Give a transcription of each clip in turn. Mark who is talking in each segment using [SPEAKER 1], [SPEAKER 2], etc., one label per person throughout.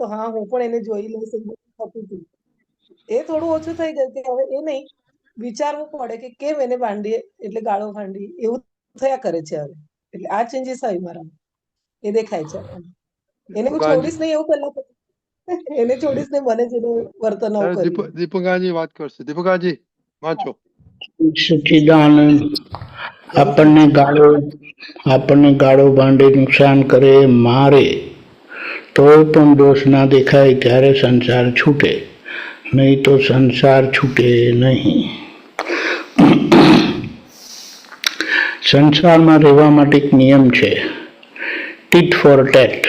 [SPEAKER 1] તો હા હું પણ એને જોઈ લઈશ એવું થતું હતું. એ થોડું ઓછું થઈ ગયું કે હવે એ નહીં વિચારવું પડે કે કેમ એને ભાંડીએ એટલે ગાળો ભાંડી એવું થયા કરે છે હવે. એટલે આ ચેન્જીસ આવી મારામાં એ દેખાય છે. એને હું
[SPEAKER 2] દીપકાજી
[SPEAKER 1] છોડીશ નહીં એવું પહેલા થતું. એને છોડીશ ને મને જ એનું વર્તન આવું કર્યું.
[SPEAKER 2] દીપકાજી વાત કરશે. દીપકાજી વાંચો.
[SPEAKER 3] સચ્ચિદાનંદ આપણને ગાળો ભાંડે નુકસાન કરે મારે તોય પણ દોષ ના દેખાય ત્યારે સંસાર છૂટે, નહીં તો સંસાર છૂટે નહીં. સંસારમાં રહેવા માટે એક નિયમ છે, ટીટ ફોર ટેટ,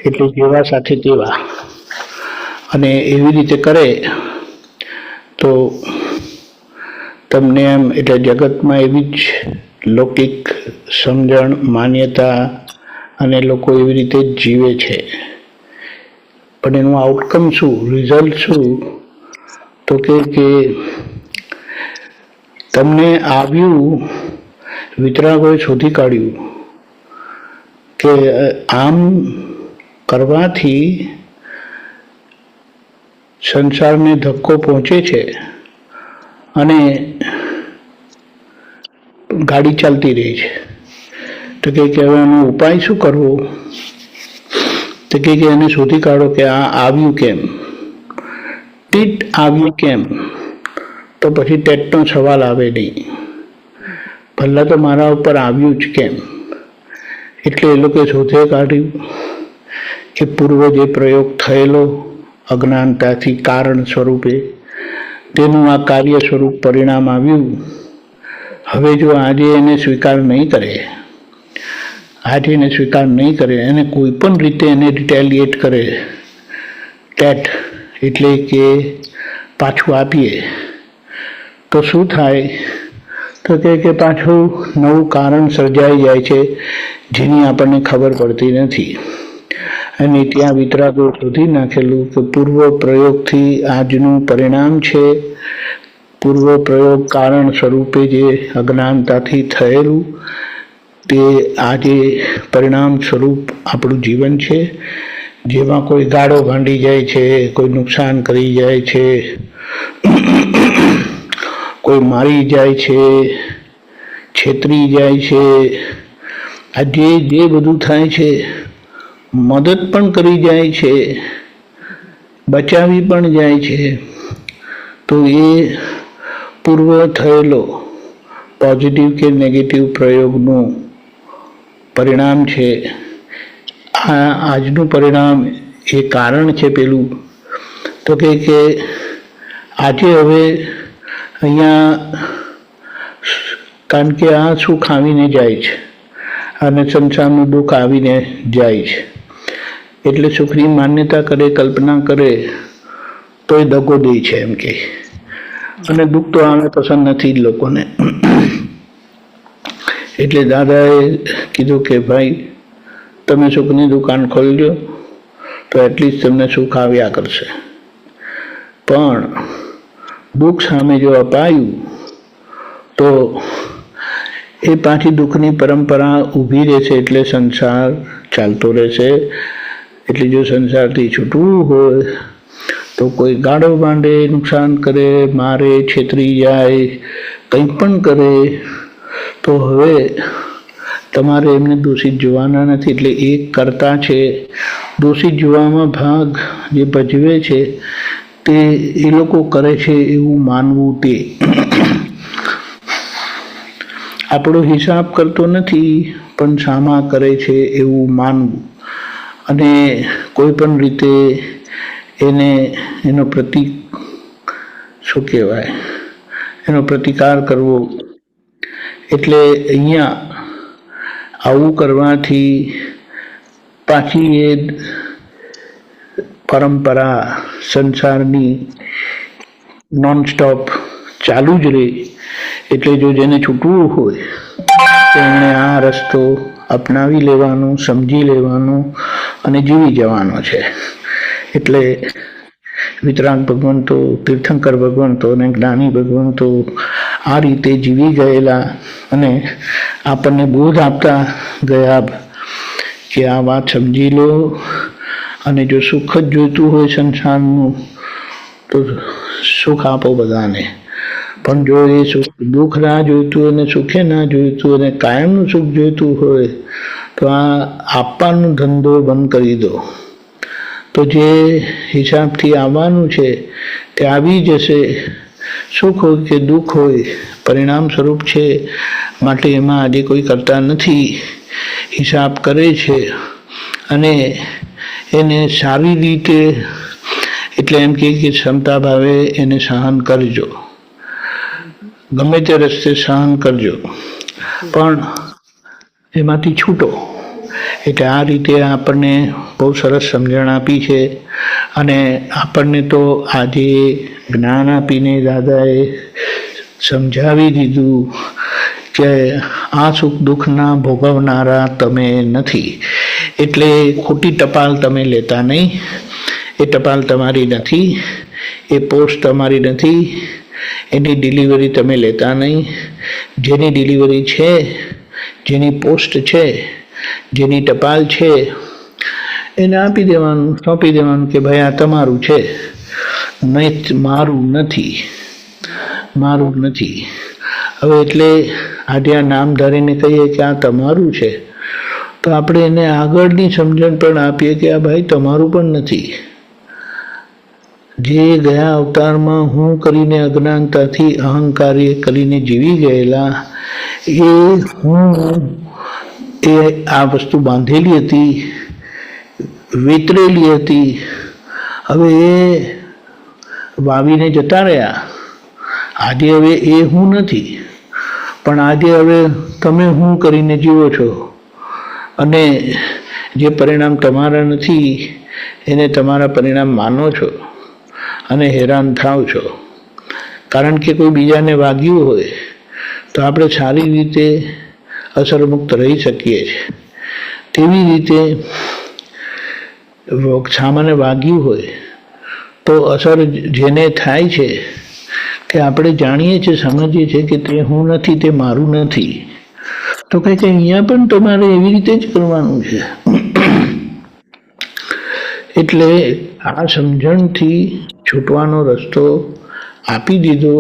[SPEAKER 3] એટલે જેવા સાથે તેવા. અને એવી રીતે કરે તો તમને એમ એટલે જગતમાં એવી જ લૌકિક સમજણ માન્યતા અને લોકો એવી રીતે જ જીવે છે. પણ એનું આઉટકમ શું, રિઝલ્ટ શું, તો કે તમને આવ્યું, વિતરાગોએ શોધી કાઢ્યું કે આમ કરવાથી સંસારને ધક્કો પહોંચે છે અને ગાડી ચાલતી રહી છે. તો કે હવે એનો ઉપાય શું કરવો, તો કે એને શોધી કાઢો કે આ આવ્યું કેમ, ટીટ આવ્યું કેમ, તો પછી ટેટનો સવાલ આવે નહીં. પહેલાં તો મારા ઉપર આવ્યું જ કેમ. એટલે એ લોકોએ શોધે કાઢ્યું કે પૂર્વ જે પ્રયોગ થયેલો અજ્ઞાનતાથી કારણ સ્વરૂપે તેનું આ કાર્ય સ્વરૂપ પરિણામ આવ્યું. હવે જો આજે એને સ્વીકાર નહીં કરે, એને કોઈ પણ રીતે એને રિટેલિએટ કરે, ટેટ એટલે કે પાછું આપીએ, તો શું થાય, તો કે પાછું નવું કારણ સર્જાઈ જાય છે જેની આપણને ખબર પડતી નથી. અને ત્યાં વિતરાગો શોધી નાખેલું કે પૂર્વ પ્રયોગથી આજનું પરિણામ છે, પૂર્વ પ્રયોગ કારણ સ્વરૂપે જે અજ્ઞાનતાથી થયેલું તે આજે પરિણામ સ્વરૂપ આપણું જીવન છે, જેમાં કોઈ ગાળો ભાંડી જાય છે, કોઈ નુકસાન કરી જાય છે, કોઈ મારી જાય છે, છેતરી જાય છે. આ જે બધું થાય છે, મદદ પણ કરી જાય છે, બચાવી પણ જાય છે, તો એ પૂર્વ થયેલો પોઝિટિવ કે નેગેટિવ પ્રયોગનું પરિણામ છે. આજનું પરિણામ એ કારણ છે પેલું. તો કે આજે હવે અહીંયા કારણ કે આ સુખ આવીને જાય છે અને સંસારનું દુઃખ આવીને જાય છે, એટલે સુખની માન્યતા કરે, કલ્પના કરે તો એ દગો દે છે એમ કે. અને દુઃખ તો આવે પસંદ નથી જ લોકોને. એટલે દાદાએ કીધું કે ભાઈ તમે સુખની દુકાન ખોલજો તો એટલીસ્ટ તમને સુખ આવ્યા કરશે. પણ દુઃખ સામે જો અપાયું તો એ પાછી દુઃખની પરંપરા ઊભી રહેશે, એટલે સંસાર ચાલતો રહેશે. એટલે જો સંસારથી છૂટવું હોય તો કોઈ ગાળો ભાંડે, નુકસાન કરે, મારે, છેતરી જાય, કંઈ પણ કરે તો હવે તમારે એમને દોષિત જોવાના નથી. એટલે એક કર્તા છે, દોષિત જોવામાં ભાગ જે ભજવે છે તે એ લોકો કરે છે એવું માનવું, તે આપણો હિસાબ કરતો નથી પણ સામા કરે છે એવું માનવું. અને કોઈ પણ રીતે એનો શું કહેવાય, એનો પ્રતિકાર કરવો. એટલે અહીંયા આવું કરવાથી પાછી એ પરંપરા સંસારની નોનસ્ટોપ ચાલુ જ રહે. એટલે જો જેને છૂટવું હોય તેમણે આ રસ્તો અપનાવી લેવાનો, સમજી લેવાનો અને જીવી જવાનો છે. એટલે વિતરાગ ભગવંતો, તીર્થંકર ભગવંતો અને જ્ઞાની ભગવંતો આ રીતે જીવી ગયેલા અને આપણને બોધ આપતા ગયા કે આ વાત સમજી લો અને જો સુખ જ જોઈતું હોય સંસારનું તો સુખ આપો બધાને, પણ જો એ સુખ દુઃખ ના જોઈતું હોય અને સુખે ના જોઈતું હોય અને કાયમનું સુખ જોઈતું હોય તો આ આપવાનો ધંધો બંધ કરી દો. તો જે હિસાબથી આવવાનું છે તે આવી જશે. સુખ હોય કે દુઃખ હોય પરિણામ સ્વરૂપ છે, માટે એમાં આજે કોઈ કરતા નથી, હિસાબ કરે છે અને એને સારી રીતે, એટલે એમ કે ક્ષમતા ભાવે એને સહન કરજો, ગમે તે રસ્તે સહન કરજો, પણ એમાંથી છૂટો. એટલે આ રીતે આપણને બહુ સરસ સમજણ આપી છે. અને આપણને તો આજે જ્ઞાન આપીને દાદાએ સમજાવી દીધું કે આ સુખ દુઃખના ભોગવનારા તમે નથી. એટલે ખોટી ટપાલ તમે લેતા નહીં. એ ટપાલ તમારી નથી, એ પોસ્ટ તમારી નથી, એની ડિલિવરી તમે લેતા નહીં. જેની ડિલિવરી છે, જેની પોસ્ટ છે, જેની ટપાલ છે, એને આપી દેવાનું, સોંપી દેવાનું કે ભાઈ આ તમારું છે, નહીં મારું નથી, મારું નથી. હવે એટલે આજે આ નામ ધરીને કહીએ કે આ તમારું છે, તો આપણે એને આગળની સમજણ પણ આપીએ કે આ ભાઈ તમારું પણ નથી. જે ગયા અવતારમાં હું કરીને અજ્ઞાનતાથી અહંકારી કરીને જીવી ગયેલા એ હું, એ આ વસ્તુ બાંધેલી હતી, વેતરેલી હતી. હવે એ વાવીને જતા રહ્યા. આજે હવે એ હું નથી, પણ આજે હવે તમે હું કરીને જીવો છો, અને જે પરિણામ તમારા નથી એને તમારા પરિણામ માનો છો અને હેરાન થાવ છો. કારણ કે કોઈ બીજાને વાગ્યું હોય તો આપણે સારી રીતે અસરમુક્ત રહી શકીએ છીએ. તેવી રીતે સામાન્ય વાગ્યું હોય તો અસર જેને થાય છે કે આપણે જાણીએ છીએ, સમજીએ છીએ કે તે હું નથી, તે મારું નથી, તો કંઈક અહીંયા પણ તમારે એવી રીતે જ કરવાનું છે. એટલે આ સમજણથી છૂટવાનો રસ્તો આપી દીધો.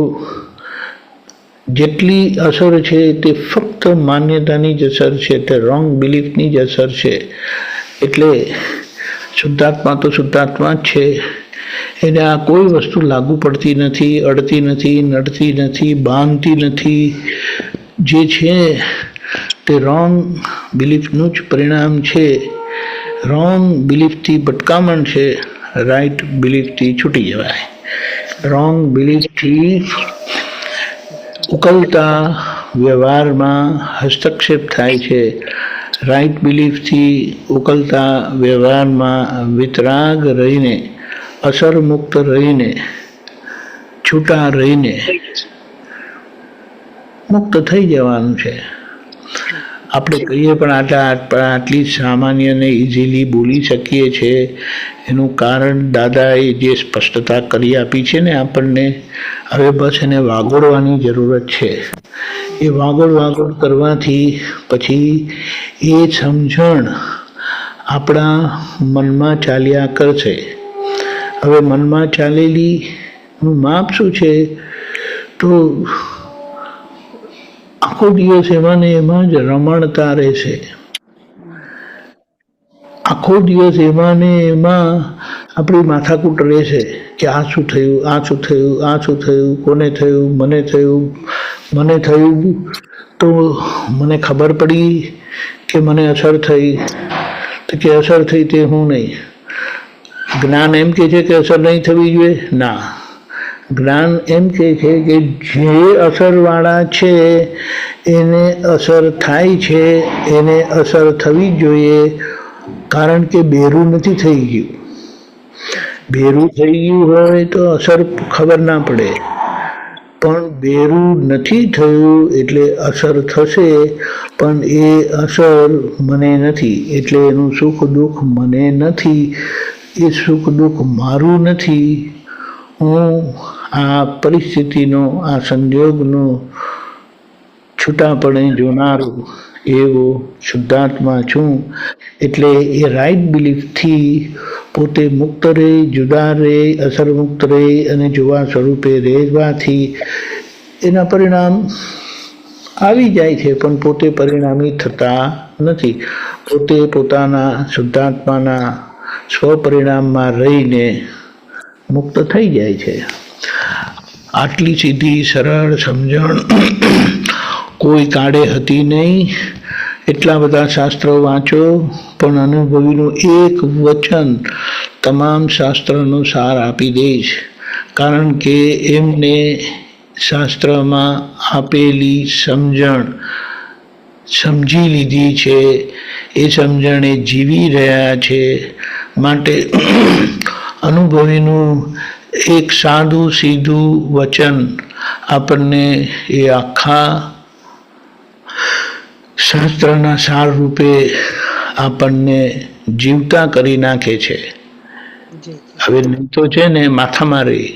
[SPEAKER 3] જેટલી અસર છે તે ફક્ત માન્યતાની જ અસર છે, તે રોંગ બિલીફની જ અસર છે. એટલે શુદ્ધાત્મા તો શુદ્ધાત્મા જ છે, એને આ કોઈ વસ્તુ લાગુ પડતી નથી, અડતી નથી, નડતી નથી, બાંધતી નથી. જે છે તે રોંગ બિલીફનું જ પરિણામ છે. રોંગ બિલીફથી ભટકામણ છે, રાઈટ બિલીફથી છૂટી જવાય. રોંગ બિલીફથી ઉકલતા વ્યવહારમાં હસ્તક્ષેપ થાય છે, રાઈટ બિલીફથી ઉકલતા વ્યવહારમાં વિતરાગ રહીને, અસરમુક્ત રહીને, છૂટા રહીને મુક્ત થઈ જવાનું છે. આપણે કહીએ પણ આટલી સામાન્ય ને ઇઝીલી બોલી શકીએ છીએ એનું કારણ દાદાએ જે સ્પષ્ટતા કરી આપી છે ને આપણને, હવે બસ એને વાગોળવાની જરૂરત છે. એ વાગોળ કરવાથી પછી એ સમજણ આપણા મનમાં ચાલ્યા કરશે. હવે મનમાં ચાલેલી માપ શું છે, તો આખો દિવસ એમાં ને એમાં જ રમણતા રહેશે. આખો દિવસ એમાં ને એમાં આપણી માથાકૂટ રહેશે કે આ શું થયું, આ શું થયું, આ શું થયું, કોને થયું, મને થયું, મને થયું તો મને ખબર પડી કે મને અસર થઈ, તો કે અસર થઈ તે હું નહીં. જ્ઞાન એમ કહે છે કે અસર નહીં થવી જોઈએ? ના, જ્ઞાન એમ કહે છે કે જે અસરવાળા છે એને અસર થાય છે, એને અસર થવી જોઈએ, કારણ કે બેરું નથી થઈ ગયું. બેરું થઈ ગયું હોય તો અસર ખબર ના પડે, પણ બેરું નથી થયું એટલે અસર થશે, પણ એ અસર મને નથી, એટલે એનું સુખ દુઃખ મને નથી, એ સુખ દુઃખ મારું નથી. હું આ પરિસ્થિતિનો, આ સંજોગનો છૂટાપણે જોનારું એવો શુદ્ધાત્મા છું. એટલે એ રાઈટ બિલીફથી પોતે મુક્ત રહી, જુદા રહી, અસર મુક્ત રહી અને જુવા સ્વરૂપે રહેવાથી એના પરિણામ આવી જાય છે, પણ પોતે પરિણામી થતા નથી. પોતે પોતાના શુદ્ધાત્માના સ્વપરિણામમાં રહીને મુક્ત થઈ જાય છે. આટલી સીધી સરળ સમજણ કોઈ કાળે હતી નહીં. એટલા બધા શાસ્ત્રો વાંચો, પણ અનુભવીનું એક વચન તમામ શાસ્ત્રનો સાર આપી દઈશ, કારણ કે એમને શાસ્ત્રમાં આપેલી સમજણ સમજી લીધી છે, એ સમજણે જીવી રહ્યા છે. માટે અનુભવીનું એક સાદું સીધું વચન આપણને એ આખા શાસ્ત્રના સાર રૂપે આપણને જીવતા કરી નાખે છે. હવે નહીં તો છે ને માથામાં રહી,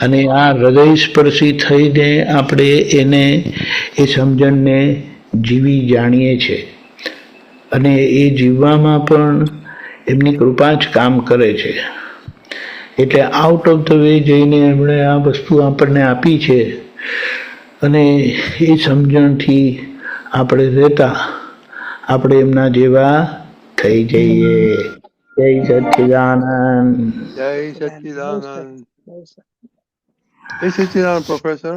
[SPEAKER 3] અને આ હૃદય સ્પર્શી થઈને આપણે એને એ સમજણને જીવી જાણીએ છીએ, અને એ જીવવામાં પણ એમની કૃપા જ કામ કરે છે. એટલે આઉટ ઓફ ધ વે જઈને એમણે આ વસ્તુ આપણને આપી છે, અને એ સમજણથી આપણે રહેતા આપણે એમના જેવા થઈ જઈએ. જય સચ્ચિદાનંદ.
[SPEAKER 2] જય સચ્ચિદાનંદ. જય સચ્ચિદાનંદ પ્રોફેસર.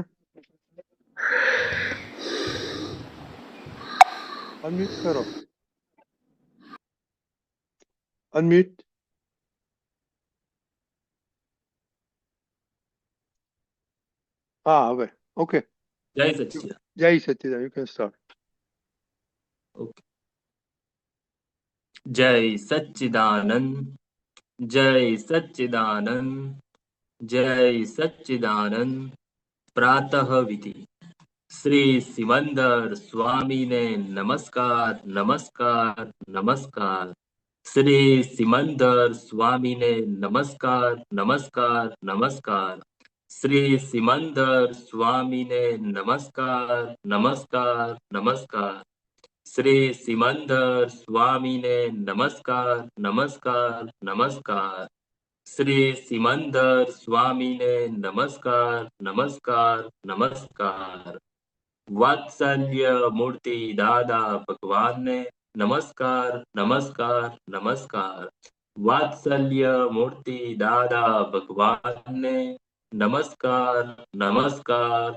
[SPEAKER 2] અનમ્યુટ કરો. અનમ્યુટ. હા, હવે ઓકે.
[SPEAKER 4] જય સચ્ચિદાનંદ.
[SPEAKER 2] જય Sachchidanand. You can start.
[SPEAKER 4] Okay. જય સચ્ચિદાનંદ. જય સચ્ચિદાનંદ. જય સચ્ચિદાનંદ. પ્રાતઃ વિધિ. શ્રી સિમંદર સ્વામીને નમસ્કાર, નમસ્કાર, નમસ્કાર. શ્રી સિમંદર સ્વામીને નમસ્કાર, નમસ્કાર, નમસ્કાર. શ્રી સિમંદર સ્વામીને નમસ્કાર, નમસ્કાર, નમસ્કાર. શ્રી સિમંદર સ્વામીને નમસ્કાર, નમસ્કાર, નમસ્કાર. શ્રી સિમંદર સ્વામીને નમસ્કાર, નમસ્કાર, નમસ્કાર. વાત્સલ્ય મૂર્તિ દાદા ભગવાનને નમસ્કાર, નમસ્કાર, નમસ્કાર. વાત્સલ્ય મૂર્તિ દાદા ભગવાનને નમસ્કાર, નમસ્કાર,